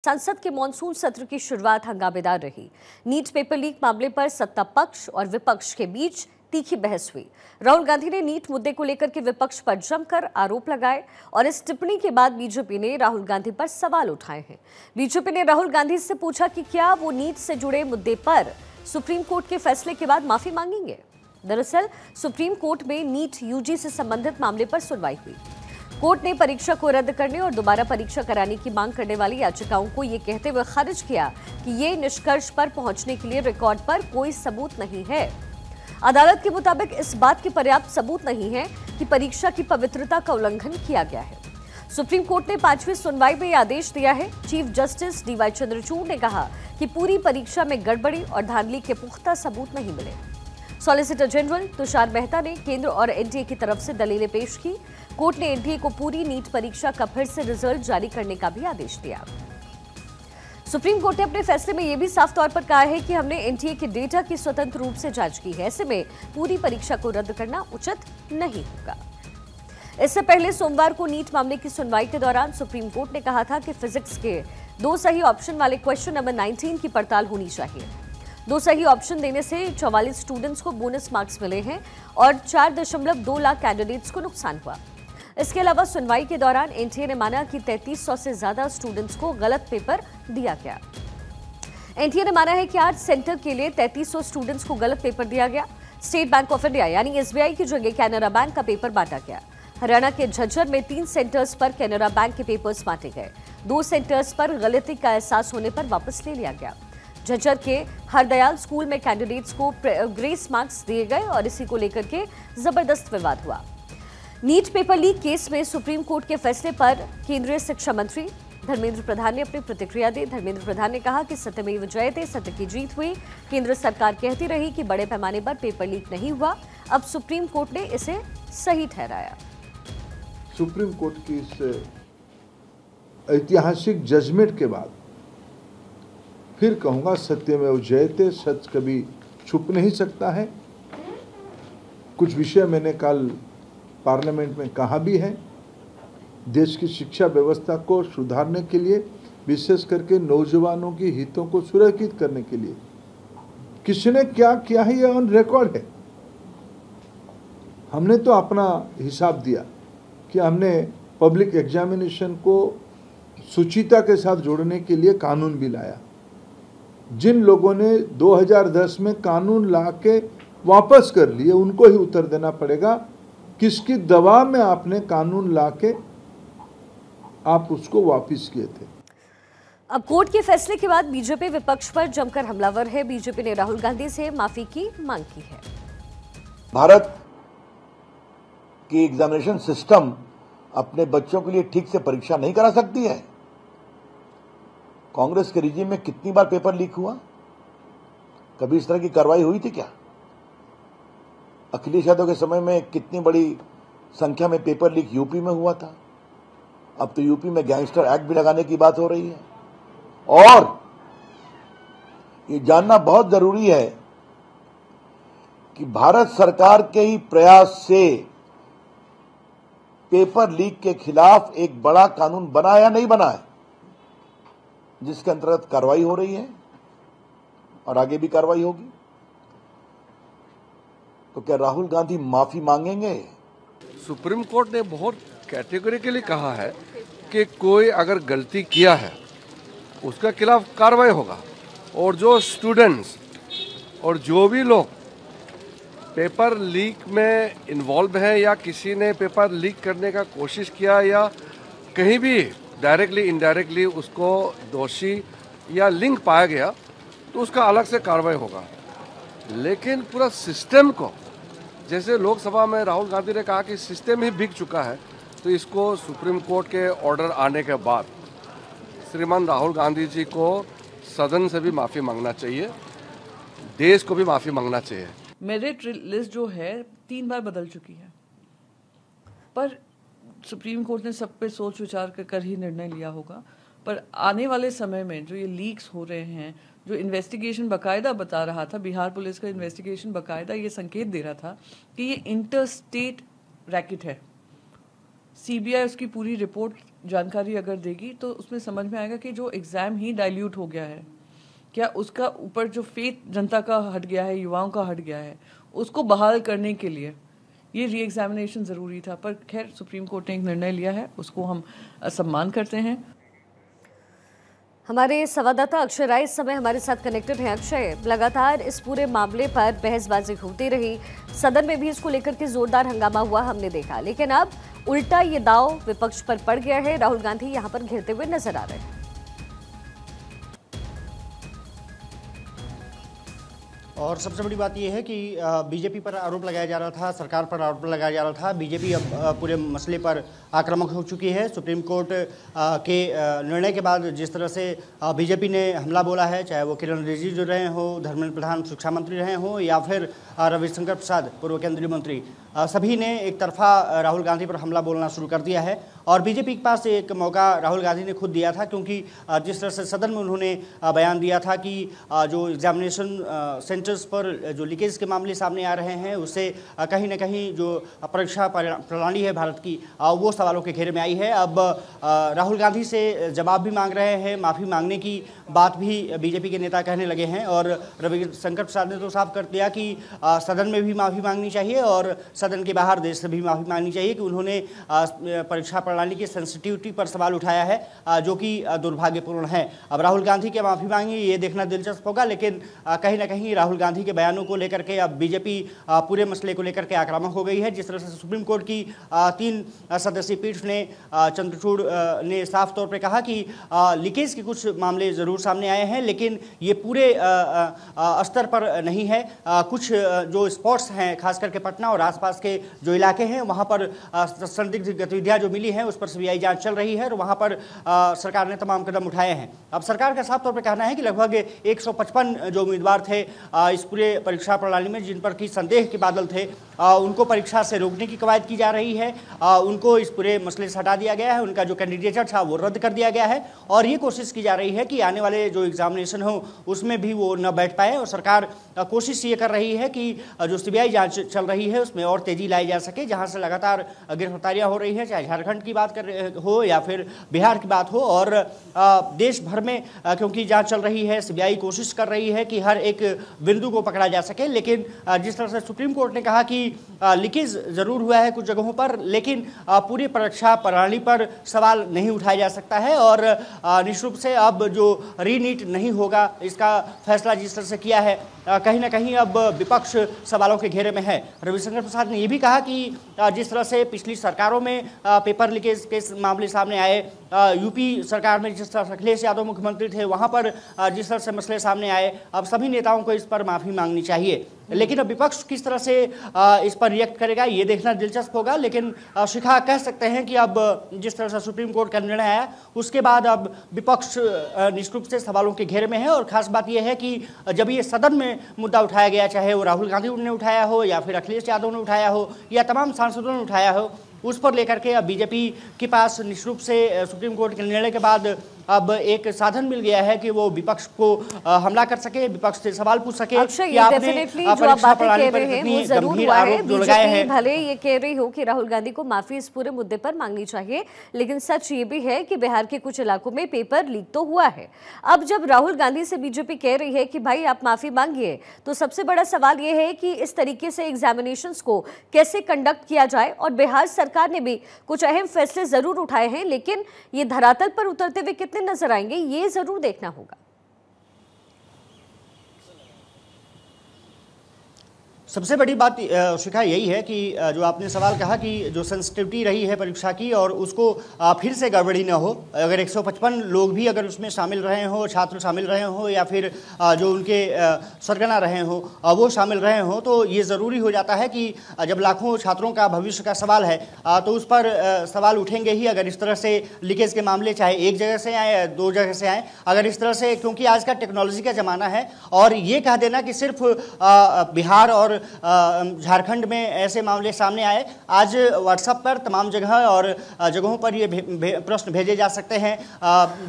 संसद के मॉनसून सत्र की शुरुआत हंगामेदार रही। नीट पेपर लीक मामले पर सत्ता पक्ष और विपक्ष के बीच तीखी बहस हुई। राहुल गांधी ने नीट मुद्दे को लेकर के विपक्ष पर जमकर आरोप लगाए और इस टिप्पणी के बाद बीजेपी ने राहुल गांधी पर सवाल उठाए हैं। बीजेपी ने राहुल गांधी से पूछा कि क्या वो नीट से जुड़े मुद्दे पर सुप्रीम कोर्ट के फैसले के बाद माफी मांगेंगे। दरअसल सुप्रीम कोर्ट में नीट यूजी से संबंधित मामले पर सुनवाई हुई। कोर्ट ने परीक्षा को रद्द करने और दोबारा परीक्षा कराने की मांग करने वाली याचिकाओं को ये कहते हुए खारिज किया कि ये निष्कर्ष पर पहुंचने के लिए रिकॉर्ड पर कोई सबूत नहीं है। अदालत के मुताबिक इस बात के पर्याप्त सबूत नहीं है कि परीक्षा की पवित्रता का उल्लंघन किया गया है। सुप्रीम कोर्ट ने 5वीं सुनवाई में यह आदेश दिया है। चीफ जस्टिस डीवाई चंद्रचूड़ ने कहा कि पूरी परीक्षा में गड़बड़ी और धांधली के पुख्ता सबूत नहीं मिले। सॉलिसिटर जनरल तुषार मेहता ने केंद्र और एनटीए की तरफ से दलीलें पेश की। कोर्ट ने एनटीए को पूरी नीट परीक्षा का फिर से रिजल्ट जारी करने का भी आदेश दिया। सुप्रीम कोर्ट ने अपने फैसले में यह भी साफ तौर पर कहा है कि हमने एनटीए के डेटा की स्वतंत्र रूप से जांच की है। ऐसे में पूरी परीक्षा को रद्द करना उचित नहीं होगा। इससे पहले सोमवार को नीट मामले की सुनवाई के दौरान सुप्रीम कोर्ट ने कहा था कि फिजिक्स के 2 सही ऑप्शन वाले क्वेश्चन नंबर 19 की पड़ताल होनी चाहिए। 2 सही ऑप्शन देने से 44 स्टूडेंट्स को बोनस मार्क्स मिले हैं और 4.2 लाख कैंडिडेट्स को नुकसान हुआ। इसके अलावा सुनवाई के दौरान एनटीए ने माना कि 3300 से ज्यादा स्टूडेंट्स को गलत पेपर दिया गया। एनटीए ने माना है कि 8 सेंटर के लिए 3300 स्टूडेंट्स को गलत पेपर दिया गया। स्टेट बैंक ऑफ इंडिया यानी एसबीआई की जगह कैनरा बैंक का पेपर बांटा गया। हरियाणा के झज्जर में 3 सेंटर्स पर कैनरा बैंक के पेपर्स बांटे गए। 2 सेंटर्स पर गलती का एहसास होने पर वापस ले लिया गया। झज्जर के हरदयाल स्कूल में कैंडिडेट्स को ग्रेस मार्क्स दिए गए और इसी को लेकर के जबरदस्त विवाद हुआ। नीट पेपर लीक केस में सुप्रीम कोर्ट के फैसले पर केंद्रीय शिक्षा मंत्री धर्मेंद्र प्रधान ने अपनी प्रतिक्रिया दी। धर्मेंद्र प्रधान ने कहा कि सत्यमेव जयते, सत्य की जीत हुई। केंद्र सरकार कहती रही कि बड़े पैमाने पर पेपर लीक नहीं हुआ। अब सुप्रीम कोर्ट ने इसे सही ठहराया। सुप्रीम कोर्ट की इस ऐतिहासिक जजमेंट के बाद फिर कहूंगा, सत्यमेव जयते, सत्य कभी छुप नहीं सकता है। कुछ विषय मैंने कल पार्लियामेंट में कहा भी है। देश की शिक्षा व्यवस्था को सुधारने के लिए, विशेष करके नौजवानों की हितों को सुरक्षित करने के लिए किसी ने क्या किया है, यह ऑन रिकॉर्ड है। हमने तो अपना हिसाब दिया कि हमने पब्लिक एग्जामिनेशन को शुचिता के साथ जोड़ने के लिए कानून भी लाया। जिन लोगों ने 2010 में कानून ला के वापस कर लिए, उनको ही उत्तर देना पड़ेगा किसकी दबाव में आपने कानून ला के आप उसको वापस किए थे। अब कोर्ट के फैसले के बाद बीजेपी विपक्ष पर जमकर हमलावर है। बीजेपी ने राहुल गांधी से माफी की मांग की है। भारत की एग्जामिनेशन सिस्टम अपने बच्चों के लिए ठीक से परीक्षा नहीं करा सकती है। कांग्रेस के रिजीम में कितनी बार पेपर लीक हुआ? कभी इस तरह की कार्रवाई हुई थी क्या? अखिलेश यादव के समय में कितनी बड़ी संख्या में पेपर लीक यूपी में हुआ था। अब तो यूपी में गैंगस्टर एक्ट भी लगाने की बात हो रही है। और ये जानना बहुत जरूरी है कि भारत सरकार के ही प्रयास से पेपर लीक के खिलाफ एक बड़ा कानून बना या नहीं बना है, जिसके अंतर्गत कार्रवाई हो रही है और आगे भी कार्रवाई होगी। तो क्या राहुल गांधी माफी मांगेंगे? सुप्रीम कोर्ट ने बहुत कैटेगोरिकली कहा है कि कोई अगर गलती किया है उसके खिलाफ कार्रवाई होगा। और जो स्टूडेंट्स और जो भी लोग पेपर लीक में इन्वॉल्व हैं या किसी ने पेपर लीक करने का कोशिश किया या कहीं भी डायरेक्टली इनडायरेक्टली उसको दोषी या लिंक पाया गया, तो उसका अलग से कार्रवाई होगा। लेकिन पूरा सिस्टम को, जैसे लोकसभा में राहुल गांधी ने कहा कि सिस्टम ही बिक चुका है, तो इसको सुप्रीम कोर्ट के ऑर्डर आने के बाद श्रीमान राहुल गांधी जी को सदन से भी माफ़ी मांगना चाहिए, देश को भी माफ़ी मांगना चाहिए। मेरिट लिस्ट जो है 3 बार बदल चुकी है, पर सुप्रीम कोर्ट ने सब पे सोच विचार कर ही निर्णय लिया होगा। पर आने वाले समय में जो ये लीक्स हो रहे हैं, जो इन्वेस्टिगेशन बाकायदा बता रहा था, बिहार पुलिस का इन्वेस्टिगेशन बाकायदा ये संकेत दे रहा था कि ये इंटर स्टेट रैकेट है। सीबीआई उसकी पूरी रिपोर्ट जानकारी अगर देगी तो उसमें समझ में आएगा कि जो एग्ज़ाम ही डाइल्यूट हो गया है, क्या उसका ऊपर जो फेथ जनता का हट गया है, युवाओं का हट गया है, उसको बहाल करने के लिए ये री एग्जामिनेशन ज़रूरी था। पर खैर सुप्रीम कोर्ट ने एक निर्णय लिया है, उसको हम सम्मान करते हैं। हमारे संवाददाता अक्षय राय इस समय हमारे साथ कनेक्टेड हैं। अक्षय, लगातार इस पूरे मामले पर बहसबाजी होती रही, सदन में भी इसको लेकर के जोरदार हंगामा हुआ हमने देखा, लेकिन अब उल्टा ये दांव विपक्ष पर पड़ गया है। राहुल गांधी यहां पर घिरते हुए नजर आ रहे हैं। और सबसे बड़ी बात यह है कि बीजेपी पर आरोप लगाया जा रहा था, सरकार पर आरोप लगाया जा रहा था। बीजेपी अब पूरे मसले पर आक्रामक हो चुकी है। सुप्रीम कोर्ट के निर्णय के बाद जिस तरह से बीजेपी ने हमला बोला है, चाहे वो किरण रिजिजू रहे हो, धर्मेंद्र प्रधान शिक्षा मंत्री रहे हो, या फिर रविशंकर प्रसाद पूर्व केंद्रीय मंत्री, सभी ने एक तरफा राहुल गांधी पर हमला बोलना शुरू कर दिया है। और बीजेपी के पास एक मौका राहुल गांधी ने खुद दिया था, क्योंकि जिस तरह से सदन में उन्होंने बयान दिया था कि जो एग्जामिनेशन सेंटर्स पर जो लीकेज के मामले सामने आ रहे हैं, उससे कहीं ना कहीं जो परीक्षा प्रणाली है भारत की, वो सवालों के घेरे में आई है। अब राहुल गांधी से जवाब भी मांग रहे हैं, माफ़ी मांगने की बात भी बीजेपी के नेता कहने लगे हैं। और रविशंकर प्रसाद ने तो साफ कर दिया कि सदन में भी माफ़ी मांगनी चाहिए और सदन के बाहर देश से भी माफ़ी मांगनी चाहिए कि उन्होंने परीक्षा प्रणाली की सेंसिटिविटी पर सवाल उठाया है, जो कि दुर्भाग्यपूर्ण है। अब राहुल गांधी के माफ़ी मांगी ये देखना दिलचस्प होगा, लेकिन कहीं ना कहीं राहुल गांधी के बयानों को लेकर के अब बीजेपी पूरे मसले को लेकर के आक्रामक हो गई है। जिस तरह से सुप्रीम कोर्ट की 3 सदस्यीय पीठ ने, चंद्रचूड़ ने साफ तौर पर कहा कि लीकेज के कुछ मामले ज़रूर सामने आए हैं, लेकिन ये पूरे स्तर पर नहीं है। कुछ जो स्पॉट्स हैं, खास करके पटना और आसपास के जो इलाके हैं, वहाँ पर संदिग्ध गतिविधियाँ जो मिली हैं उस पर सीबीआई जांच चल रही है और वहाँ पर सरकार ने तमाम कदम उठाए हैं। अब सरकार का साफ तौर पर कहना है कि लगभग 155 जो उम्मीदवार थे इस पूरे परीक्षा प्रणाली में, जिन पर कि संदेह के बादल थे, उनको परीक्षा से रोकने की कवायद की जा रही है। उनको इस पूरे मसले से हटा दिया गया है, उनका जो कैंडिडेचर था वो रद्द कर दिया गया है और ये कोशिश की जा रही है कि आने वाले जो एग्जामिनेशन हो उसमें भी वो न बैठ पाए। और सरकार कोशिश ये कर रही है कि जो सीबीआई जांच चल रही है उसमें और तेजी लाई जा सके, जहां से लगातार गिरफ्तारियां हो रही है, चाहे झारखंड की बात कर हो या फिर बिहार की बात हो। और देश भर में क्योंकि जांच चल रही है, सीबीआई कोशिश कर रही है कि हर एक बिंदु को पकड़ा जा सके। लेकिन जिस तरह से सुप्रीम कोर्ट ने कहा कि लीकेज जरूर हुआ है कुछ जगहों पर, लेकिन पूरी परीक्षा प्रणाली पर सवाल नहीं उठाया जा सकता है और निश्चित रूप से अब जो रीनीट नहीं होगा इसका फैसला जिस तरह से किया है, कहीं ना कहीं अब विपक्ष सवालों के घेरे में है। रविशंकर प्रसाद ने यह भी कहा कि जिस तरह से पिछली सरकारों में पेपर लीकेज के मामले सामने आए, यूपी सरकार में जिस तरह से अखिलेश यादव मुख्यमंत्री थे वहां पर जिस तरह से मसले सामने आए, अब सभी नेताओं को इस पर माफी मांगनी चाहिए। लेकिन अब विपक्ष किस तरह से इस पर रिएक्ट करेगा ये देखना दिलचस्प होगा। लेकिन शिखा कह सकते हैं कि अब जिस तरह से सुप्रीम कोर्ट का निर्णय आया उसके बाद अब विपक्ष निश्चित रूप से सवालों के घेरे में है। और खास बात यह है कि जब ये सदन में मुद्दा उठाया गया, चाहे वो राहुल गांधी ने उठाया हो या फिर अखिलेश यादव ने उठाया हो या तमाम सांसदों ने उठाया हो, उस पर लेकर के अब बीजेपी के पास निश्चित रूप से सुप्रीम कोर्ट के निर्णय के बाद अब एक साधन मिल गया है कि वो विपक्ष को हमला कर सके, विपक्ष से सवाल पूछ सके। डेफिनेटली जो आप बातें कह रहे हैं वो जरूर हुआ है। बीजेपी भले ये कह रही हो कि राहुल गांधी को माफी इस पूरे मुद्दे पर मांगनी चाहिए, लेकिन सच ये भी है कि बिहार के कुछ इलाकों में पेपर लीक तो हुआ है। अब जब राहुल गांधी से बीजेपी कह रही है कि भाई आप माफी मांगिए, तो सबसे बड़ा सवाल ये है कि इस तरीके से एग्जामिनेशंस को कैसे कंडक्ट किया जाए। और बिहार सरकार ने भी कुछ अहम फैसले जरूर उठाए हैं, लेकिन ये धरातल पर उतरते हुए कितने नजर आएंगे ये जरूर देखना होगा। सबसे बड़ी बात शिखा यही है कि जो आपने सवाल कहा कि जो सेंसिटिविटी रही है परीक्षा की और उसको फिर से गड़बड़ी न हो। अगर 155 लोग भी अगर उसमें शामिल रहे हो, छात्र शामिल रहे हो या फिर जो उनके सरगना रहे हो वो शामिल रहे हो, तो ये ज़रूरी हो जाता है कि जब लाखों छात्रों का भविष्य का सवाल है तो उस पर सवाल उठेंगे ही। अगर इस तरह से लीकेज के मामले चाहे एक जगह से आए या 2 जगह से आए, अगर इस तरह से, क्योंकि आज का टेक्नोलॉजी का ज़माना है और ये कह देना कि सिर्फ बिहार और झारखंड में ऐसे मामले सामने आए। आज व्हाट्सएप पर तमाम जगह और जगहों पर ये प्रश्न भेजे जा सकते हैं।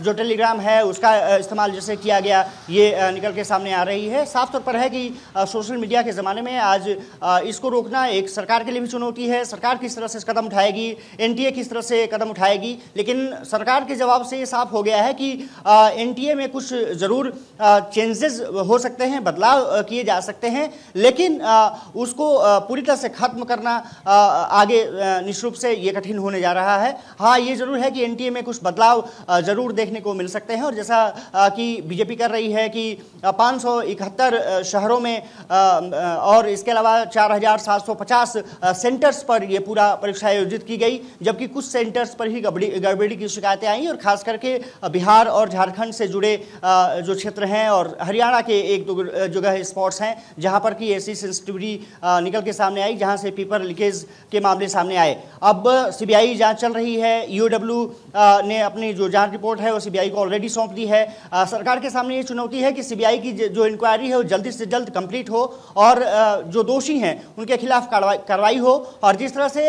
जो टेलीग्राम है उसका इस्तेमाल जैसे किया गया, ये निकल के सामने आ रही है। साफ तौर पर है कि सोशल मीडिया के ज़माने में आज इसको रोकना एक सरकार के लिए भी चुनौती है। सरकार किस तरह से कदम उठाएगी, एनटीए किस तरह से कदम उठाएगी, लेकिन सरकार के जवाब से ये साफ हो गया है कि एनटीए में कुछ ज़रूर चेंजेस हो सकते हैं, बदलाव किए जा सकते हैं, लेकिन उसको पूरी तरह से ख़त्म करना आगे निश्चित रूप से ये कठिन होने जा रहा है। हाँ, ये ज़रूर है कि एनटीए में कुछ बदलाव ज़रूर देखने को मिल सकते हैं, और जैसा कि बीजेपी कर रही है कि 571 शहरों में और इसके अलावा 4750 सेंटर्स पर ये पूरा परीक्षा आयोजित की गई, जबकि कुछ सेंटर्स पर ही गड़बड़ी की शिकायतें आई, और खास करके बिहार और झारखंड से जुड़े जो क्षेत्र हैं और हरियाणा के एक दो जगह स्पॉट्स हैं जहां पर कि ऐसी सेंसिटिविटी निकल के सामने आई, जहां से पेपर लीकेज के मामले सामने आए। अब सीबीआई जांच चल रही है। ईओडब्ल्यू ने अपनी जो जांच रिपोर्ट है वो सीबीआई को ऑलरेडी सौंप दी है। सरकार के सामने ये चुनौती है कि सीबीआई की जो इंक्वायरी है वो जल्दी से जल्द कंप्लीट हो और जो दोषी हैं उनके खिलाफ कार्रवाई हो। और जिस तरह से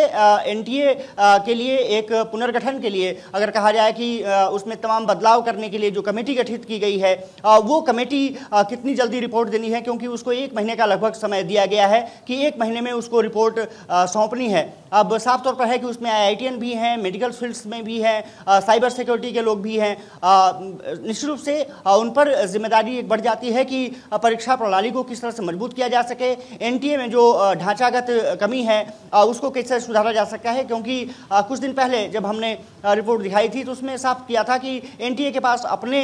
एनटीए के लिए एक पुनर्गठन के लिए अगर कहा जाए कि उसमें तमाम बदलाव करने के लिए जो कमेटी गठित की गई है, वो कमेटी कितनी जल्दी रिपोर्ट देनी है, क्योंकि उसको 1 महीने का लगभग समय दिया गया है कि 1 महीने में उसको रिपोर्ट सौंपनी है। अब साफ तौर पर है कि उसमें आईआईटीएन भी हैं, मेडिकल फील्ड्स में भी हैं, साइबर सिक्योरिटी के लोग भी हैं। निश्चित रूप से उन पर जिम्मेदारी एक बढ़ जाती है कि परीक्षा प्रणाली को किस तरह से मजबूत किया जा सके, एनटीए में जो ढांचागत कमी है उसको कैसे सुधारा जा सकता है, क्योंकि कुछ दिन पहले जब हमने रिपोर्ट दिखाई थी तो उसमें साफ किया था कि एनटीए के पास अपने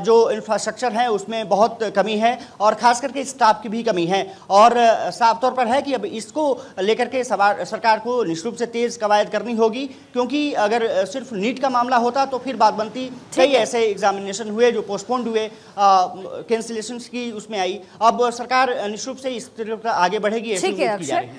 जो इंफ्रास्ट्रक्चर है उसमें बहुत कमी है और खास करके स्टाफ की भी कमी है। और साफ तौर पर है कि अब इसको लेकर के सरकार को निश्चित रूप से तेज कवायद करनी होगी, क्योंकि अगर सिर्फ नीट का मामला होता तो फिर बात बनती। कई ऐसे एग्जामिनेशन हुए जो पोस्टपोन्ड हुए, कैंसिलेशन की उसमें आई। अब सरकार निश्चित रूप से इस तरफ आगे बढ़ेगी, ऐसी उम्मीद की जा रही है।